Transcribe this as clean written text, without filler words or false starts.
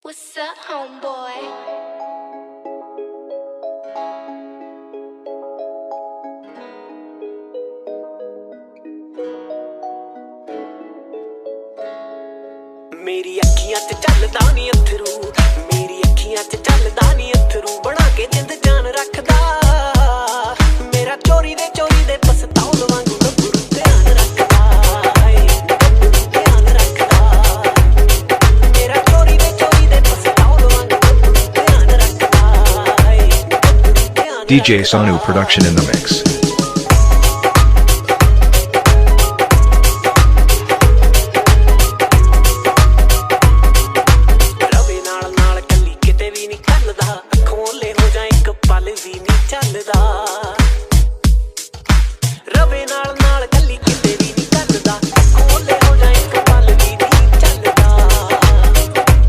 What's up, homeboy? मेरी अखियां च चलदा नी अथरू, मेरी अखियां च चलदा नी अथरू, बना के जिंद जान रखदा मेरा चोरी दे पछताउण वांगू गब्बरू ध्यान रखदा, ध्यान रखदा मेरा चोरी दे पछताउण वांगू गब्बरू ध्यान रखदा। DJ Sonu production in the mix.